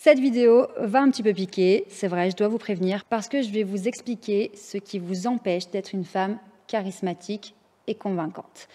Cette vidéo va un petit peu piquer, c'est vrai, je dois vous prévenir, parce que je vais vous expliquer ce qui vous empêche d'être une femme charismatique et convaincante.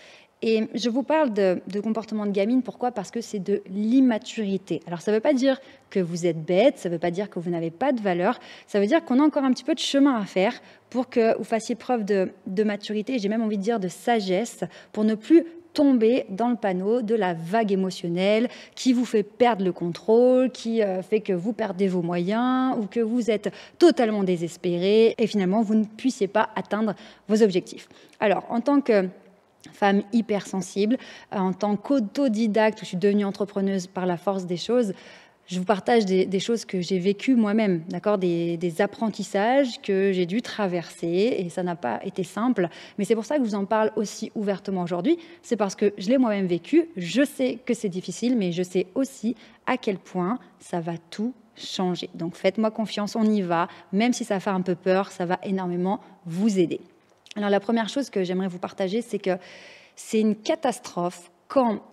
Et je vous parle de comportement de gamine, pourquoi? Parce que c'est de l'immaturité. Alors ça ne veut pas dire que vous êtes bête, ça ne veut pas dire que vous n'avez pas de valeur, ça veut dire qu'on a encore un petit peu de chemin à faire pour que vous fassiez preuve de maturité, j'ai même envie de dire de sagesse, pour ne plus tomber dans le panneau de la vague émotionnelle qui vous fait perdre le contrôle, qui fait que vous perdez vos moyens ou que vous êtes totalement désespéré et finalement vous ne puissiez pas atteindre vos objectifs. Alors, en tant que femme hypersensible, en tant qu'autodidacte, je suis devenue entrepreneuse par la force des choses, je vous partage des choses que j'ai vécues moi-même, d'accord, des apprentissages que j'ai dû traverser et ça n'a pas été simple. Mais c'est pour ça que je vous en parle aussi ouvertement aujourd'hui. C'est parce que je l'ai moi-même vécu. Je sais que c'est difficile, mais je sais aussi à quel point ça va tout changer. Donc faites-moi confiance, on y va. Même si ça fait un peu peur, ça va énormément vous aider. Alors la première chose que j'aimerais vous partager, c'est que c'est une catastrophe quand,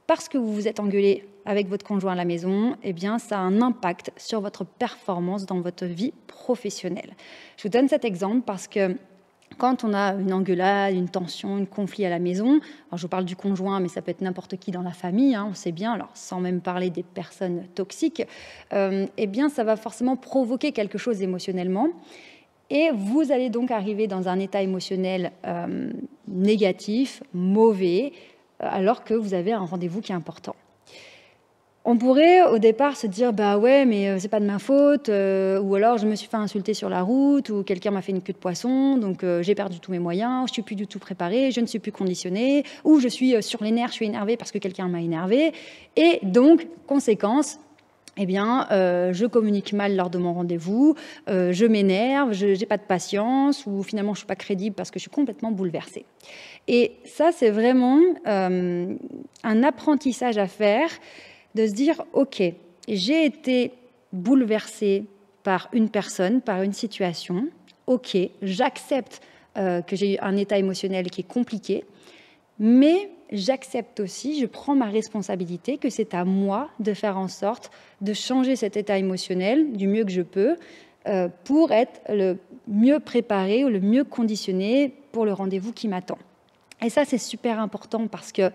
parce que vous vous êtes engueulé avec votre conjoint à la maison, eh bien, ça a un impact sur votre performance dans votre vie professionnelle. Je vous donne cet exemple parce que quand on a une engueulade, une tension, un conflit à la maison, alors je vous parle du conjoint, mais ça peut être n'importe qui dans la famille, on sait bien, alors sans même parler des personnes toxiques, eh bien, ça va forcément provoquer quelque chose émotionnellement. Et vous allez donc arriver dans un état émotionnel négatif, mauvais, alors que vous avez un rendez-vous qui est important. On pourrait au départ se dire bah ouais mais c'est pas de ma faute ou alors je me suis fait insulter sur la route ou quelqu'un m'a fait une queue de poisson donc j'ai perdu tous mes moyens, je suis plus du tout préparée, je ne suis plus conditionnée ou je suis sur les nerfs, je suis énervée parce que quelqu'un m'a énervée et donc conséquence eh bien, je communique mal lors de mon rendez-vous, je m'énerve, je n'ai pas de patience ou finalement je ne suis pas crédible parce que je suis complètement bouleversée. Et ça, c'est vraiment un apprentissage à faire de se dire, ok, j'ai été bouleversée par une personne, par une situation, ok, j'accepte que j'ai eu un état émotionnel qui est compliqué, mais j'accepte aussi, je prends ma responsabilité que c'est à moi de faire en sorte de changer cet état émotionnel du mieux que je peux pour être le mieux préparé ou le mieux conditionné pour le rendez-vous qui m'attend. Et ça, c'est super important parce que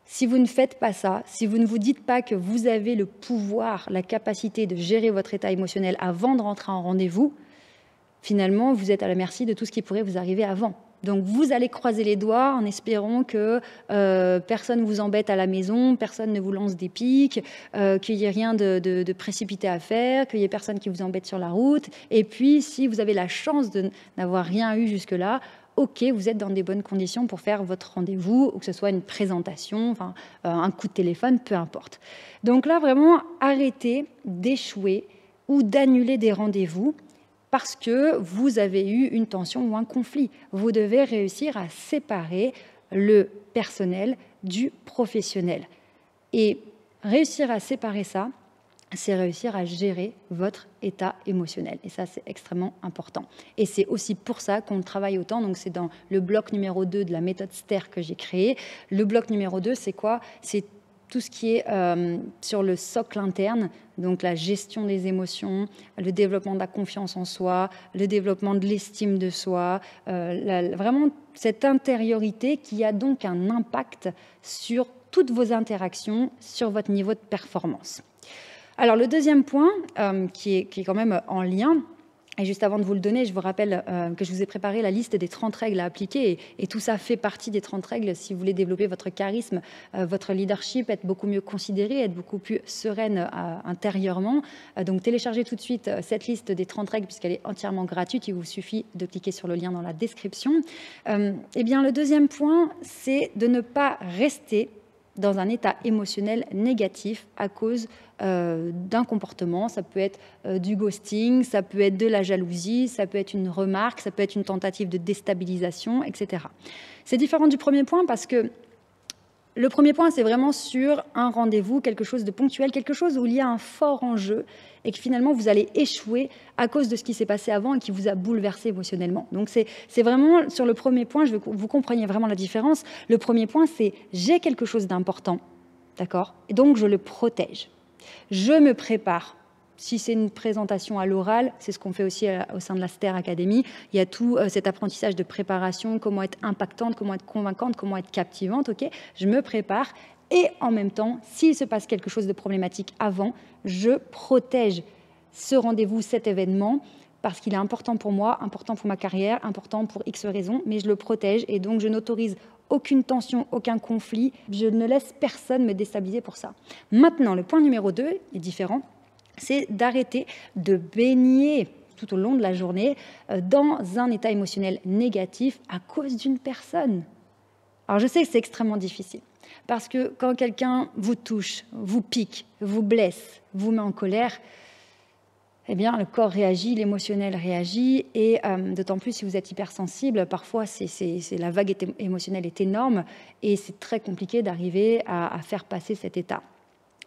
si vous ne faites pas ça, si vous ne vous dites pas que vous avez le pouvoir, la capacité de gérer votre état émotionnel avant de rentrer en rendez-vous, finalement, vous êtes à la merci de tout ce qui pourrait vous arriver avant. Donc, vous allez croiser les doigts en espérant que personne ne vous embête à la maison, personne ne vous lance des pics, qu'il n'y ait rien de précipité à faire, qu'il n'y ait personne qui vous embête sur la route. Et puis, si vous avez la chance de n'avoir rien eu jusque-là, ok, vous êtes dans des bonnes conditions pour faire votre rendez-vous, ou que ce soit une présentation, enfin, un coup de téléphone, peu importe. Donc là, vraiment, arrêtez d'échouer ou d'annuler des rendez-vous parce que vous avez eu une tension ou un conflit. Vous devez réussir à séparer le personnel du professionnel. Et réussir à séparer ça, c'est réussir à gérer votre état émotionnel. Et ça, c'est extrêmement important. Et c'est aussi pour ça qu'on travaille autant. Donc, c'est dans le bloc numéro 2 de la méthode STER que j'ai créé. Le bloc numéro 2, c'est quoi? C'est tout ce qui est sur le socle interne, donc la gestion des émotions, le développement de la confiance en soi, le développement de l'estime de soi, vraiment cette intériorité qui a donc un impact sur toutes vos interactions, sur votre niveau de performance. Alors le deuxième point, qui est quand même en lien, et juste avant de vous le donner, je vous rappelle que je vous ai préparé la liste des 30 règles à appliquer, et tout ça fait partie des 30 règles si vous voulez développer votre charisme, votre leadership, être beaucoup mieux considéré, être beaucoup plus sereine intérieurement. Donc téléchargez tout de suite cette liste des 30 règles puisqu'elle est entièrement gratuite, il vous suffit de cliquer sur le lien dans la description. Eh bien le deuxième point, c'est de ne pas rester dans un état émotionnel négatif à cause d'un comportement. Ça peut être du ghosting, ça peut être de la jalousie, ça peut être une remarque, ça peut être une tentative de déstabilisation, etc. C'est différent du premier point parce que le premier point, c'est vraiment sur un rendez-vous, quelque chose de ponctuel, quelque chose où il y a un fort enjeu et que finalement, vous allez échouer à cause de ce qui s'est passé avant et qui vous a bouleversé émotionnellement. Donc, c'est vraiment sur le premier point, je veux que vous compreniez vraiment la différence. Le premier point, c'est j'ai quelque chose d'important, d'accord? Et donc, je le protège. Je me prépare Si c'est une présentation à l'oral, c'est ce qu'on fait aussi au sein de la Ster Academy. Il y a tout cet apprentissage de préparation, comment être impactante, comment être convaincante, comment être captivante. Ok, je me prépare et en même temps, s'il se passe quelque chose de problématique avant, je protège ce rendez-vous, cet événement, parce qu'il est important pour moi, important pour ma carrière, important pour X raisons, mais je le protège et donc je n'autorise aucune tension, aucun conflit. Je ne laisse personne me déstabiliser pour ça. Maintenant, le point numéro 2 est différent, c'est d'arrêter de baigner tout au long de la journée dans un état émotionnel négatif à cause d'une personne. Alors je sais que c'est extrêmement difficile, parce que quand quelqu'un vous touche, vous pique, vous blesse, vous met en colère, eh bien, le corps réagit, l'émotionnel réagit, et d'autant plus si vous êtes hypersensible, parfois la vague émotionnelle est énorme et c'est très compliqué d'arriver à faire passer cet état.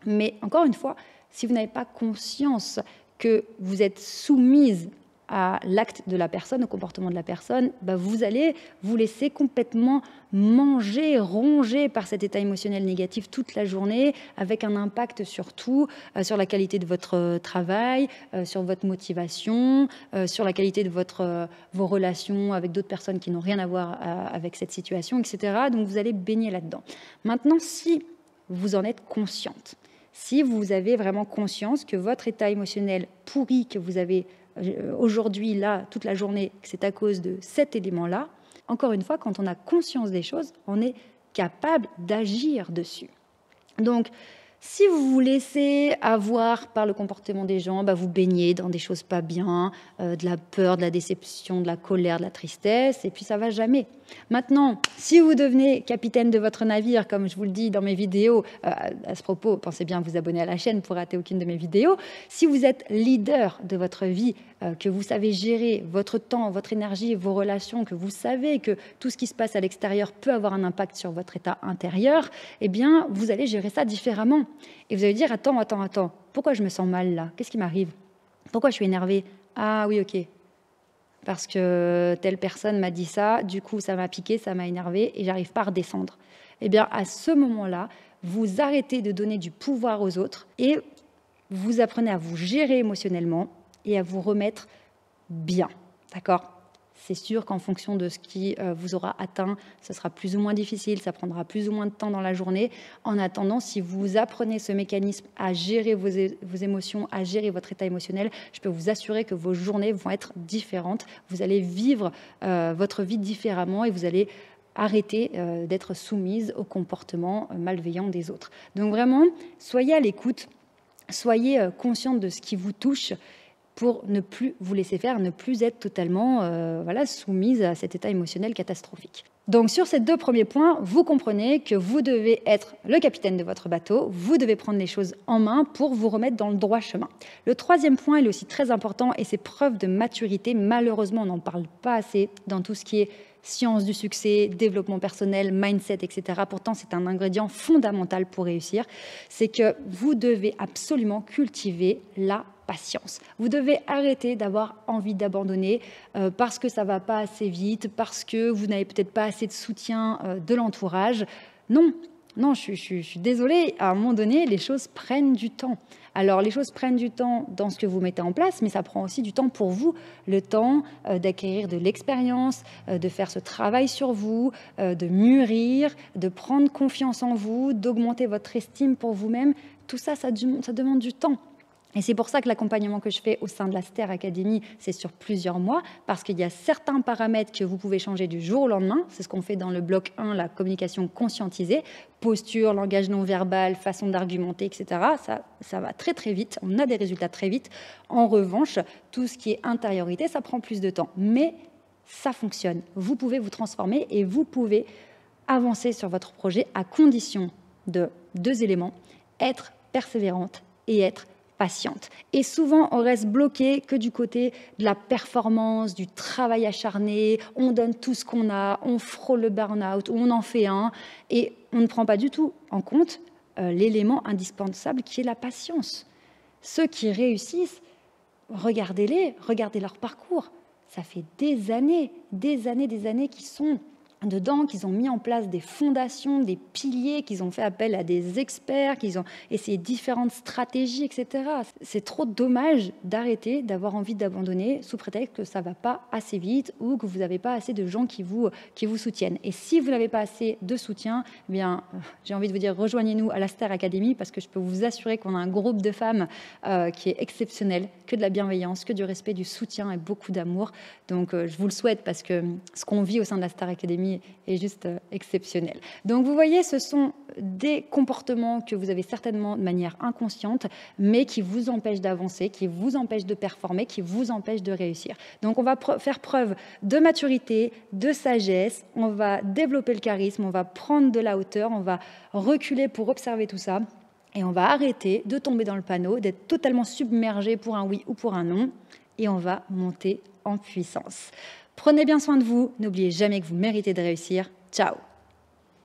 Mais encore une fois, si vous n'avez pas conscience que vous êtes soumise à l'acte de la personne, au comportement de la personne, vous allez vous laisser complètement manger, ronger par cet état émotionnel négatif toute la journée, avec un impact sur tout, sur la qualité de votre travail, sur votre motivation, sur la qualité de vos relations avec d'autres personnes qui n'ont rien à voir avec cette situation, etc. Donc vous allez baigner là-dedans. Maintenant, si vous en êtes consciente, si vous avez vraiment conscience que votre état émotionnel pourri que vous avez aujourd'hui, là, toute la journée, c'est à cause de cet élément-là, encore une fois, quand on a conscience des choses, on est capable d'agir dessus. Donc, si vous vous laissez avoir par le comportement des gens, vous baignez dans des choses pas bien, de la peur, de la déception, de la colère, de la tristesse, et puis ça va jamais. Maintenant, si vous devenez capitaine de votre navire, comme je vous le dis dans mes vidéos, à ce propos, pensez bien à vous abonner à la chaîne pour rater aucune de mes vidéos. Si vous êtes leader de votre vie, que vous savez gérer votre temps, votre énergie, vos relations, que vous savez que tout ce qui se passe à l'extérieur peut avoir un impact sur votre état intérieur, eh bien, vous allez gérer ça différemment. Et vous allez dire, attends, pourquoi je me sens mal là? Qu'est-ce qui m'arrive? Pourquoi je suis énervée? Ah oui, ok. Parce que telle personne m'a dit ça, du coup ça m'a piqué, ça m'a énervé et j'arrive pas à redescendre. Eh bien, à ce moment-là, vous arrêtez de donner du pouvoir aux autres et vous apprenez à vous gérer émotionnellement et à vous remettre bien. D'accord ? C'est sûr qu'en fonction de ce qui vous aura atteint, ce sera plus ou moins difficile, ça prendra plus ou moins de temps dans la journée. En attendant, si vous apprenez ce mécanisme à gérer vos émotions, à gérer votre état émotionnel, je peux vous assurer que vos journées vont être différentes. Vous allez vivre votre vie différemment et vous allez arrêter d'être soumise au comportement malveillant des autres. Donc vraiment, soyez à l'écoute, soyez consciente de ce qui vous touche, pour ne plus vous laisser faire, ne plus être totalement soumise à cet état émotionnel catastrophique. Donc sur ces 2 premiers points, vous comprenez que vous devez être le capitaine de votre bateau, vous devez prendre les choses en main pour vous remettre dans le droit chemin. Le 3e point, il est aussi très important et c'est preuve de maturité. Malheureusement, on n'en parle pas assez dans tout ce qui est science du succès, développement personnel, mindset, etc. Pourtant, c'est un ingrédient fondamental pour réussir. C'est que vous devez absolument cultiver la patience. Vous devez arrêter d'avoir envie d'abandonner parce que ça ne va pas assez vite, parce que vous n'avez peut-être pas assez de soutien de l'entourage. Non, je suis désolée, à un moment donné, les choses prennent du temps. Alors, les choses prennent du temps dans ce que vous mettez en place, mais ça prend aussi du temps pour vous, le temps d'acquérir de l'expérience, de faire ce travail sur vous, de mûrir, de prendre confiance en vous, d'augmenter votre estime pour vous-même. Tout ça, ça demande du temps. Et c'est pour ça que l'accompagnement que je fais au sein de la Ster Academy, c'est sur plusieurs mois, parce qu'il y a certains paramètres que vous pouvez changer du jour au lendemain. C'est ce qu'on fait dans le bloc 1, la communication conscientisée, posture, langage non verbal, façon d'argumenter, etc. Ça va très très vite, on a des résultats très vite. En revanche, tout ce qui est intériorité, ça prend plus de temps. Mais ça fonctionne. Vous pouvez vous transformer et vous pouvez avancer sur votre projet à condition de 2 éléments, être persévérante et être patiente. Et souvent, on reste bloqué que du côté de la performance, du travail acharné, on donne tout ce qu'on a, on frôle le burn-out, ou on en fait un, et on ne prend pas du tout en compte l'élément indispensable qui est la patience. Ceux qui réussissent, regardez-les, regardez leur parcours. Ça fait des années qu'ils sont dedans, qu'ils ont mis en place des fondations, des piliers, qu'ils ont fait appel à des experts, qu'ils ont essayé différentes stratégies, etc. C'est trop dommage d'arrêter, d'avoir envie d'abandonner sous prétexte que ça ne va pas assez vite ou que vous n'avez pas assez de gens qui vous soutiennent. Et si vous n'avez pas assez de soutien, eh bien, j'ai envie de vous dire, rejoignez-nous à la Star Academy parce que je peux vous assurer qu'on a un groupe de femmes qui est exceptionnel, que de la bienveillance, que du respect, du soutien et beaucoup d'amour. Donc, je vous le souhaite parce que ce qu'on vit au sein de la Star Academy est juste exceptionnel. Donc vous voyez, ce sont des comportements que vous avez certainement de manière inconsciente, mais qui vous empêchent d'avancer, qui vous empêchent de performer, qui vous empêchent de réussir. Donc on va faire preuve de maturité, de sagesse, on va développer le charisme, on va prendre de la hauteur, on va reculer pour observer tout ça. Et on va arrêter de tomber dans le panneau, d'être totalement submergé pour un oui ou pour un non. Et on va monter en puissance. Prenez bien soin de vous. N'oubliez jamais que vous méritez de réussir. Ciao!